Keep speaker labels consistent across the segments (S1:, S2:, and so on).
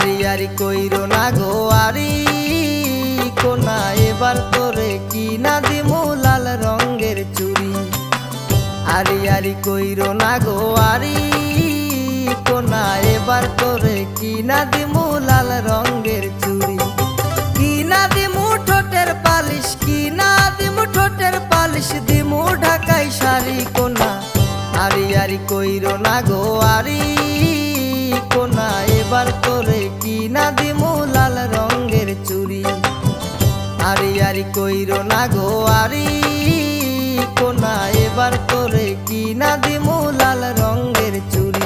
S1: আরি আরি কইরো না গো আরি কোনা, এবার তোরে কিনা দিমু লাল রঙের চুড়ি। আরি আরি কইরো না গো আরি কোনা, এবার তোরে কিনা দিমু লাল রঙের চুড়ি। কিনা দিমু ঠোঁটের পালিশ, কিনা দিমু ঠোঁটের পালিশ, দিমু ঢাকাই শাড়ি কোনা। আরি আরি কইরো না গো আরি কোনা, এবার তোরে কিনা দিমু লাল রঙের চুড়ি। আরি আরি কইরো না গো আরি কোনা, এবার তোরে কিনা দিমু লাল রঙের চুড়ি।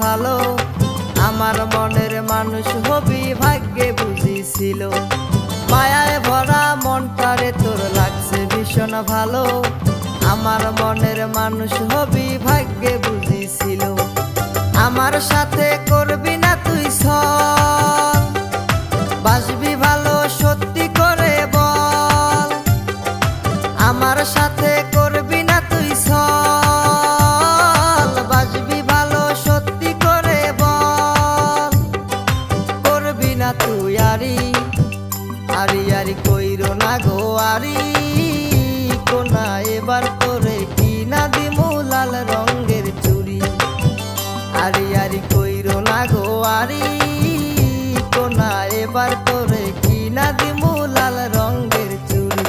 S1: ভালো আমার মনের মানুষ হবি ভাগ্যে বুঝিছিল। মায়ায় ভরা মনটারে তোর লাগছে ভীষণ ভালো, আমার মনের মানুষ হবি ভাগ্যে বুঝিছিল। আমার সাথে করবি না তুই ছল, বাসবি ভালো সত্যি করে বল। আমার সাথে করবি না তুই ছল, বাসবি ভালো সত্যি করে বল। করবি না তুই আরি আরি আরি কইরো না গো আরি কোনা, এবার তোরে কিনা দিমু লাল রঙের চুড়ি। আরি আরি কইরো না গো আরি কোনা, এবার তোরে কিনা দিমু লাল রঙের চুড়ি।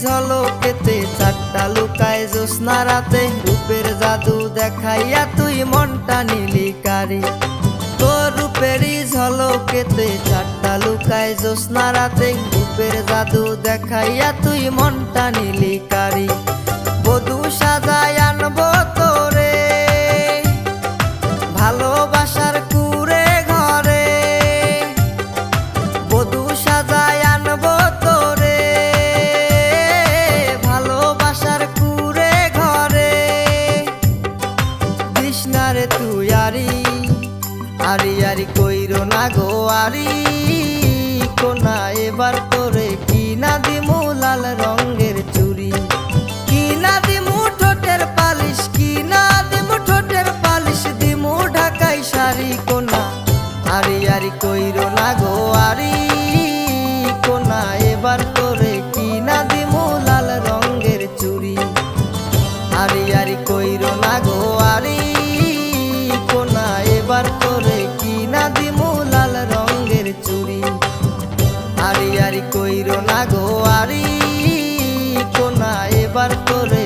S1: ঝলকেতে চারটা লুকায় জ্যোৎস্না রাতে, রূপের জাদু দেখাইয়া তুই মনটা নিলি কারি। তোর রূপেরই ঝলকেতে চারটা লুকায় জ্যোৎস্না রাতে, রূপের জাদু দেখাইয়া তুই মনটা নিলি কারি। বধূ সাজায় আনবো তোরে ভালোবাসার কুরে ঘরে, বধূ সাজায় আনবো তোরে তুই আরি আরি আরি কইরো না গো আরি কোনা, এবার তোরে কিনা দিমু লাল রঙের চুড়ি। কিনা দিমু ঠোঁটের পালিশ, কিনা দিমু ঠোঁটের পালিশ, দিমু ঢাকাই শাড়ি কোনা। আরি আরি কইরো না গো আরি কোনা, এবার তোরে কিনা দিমু লাল রঙের চুড়ি। আরি আরি কইরো না গো আরি কোনা, এবার তোরে কিনা দিমু লাল রঙের চুড়ি। আরি আরি কইরো না গো আরি কোনা, এবার তোরে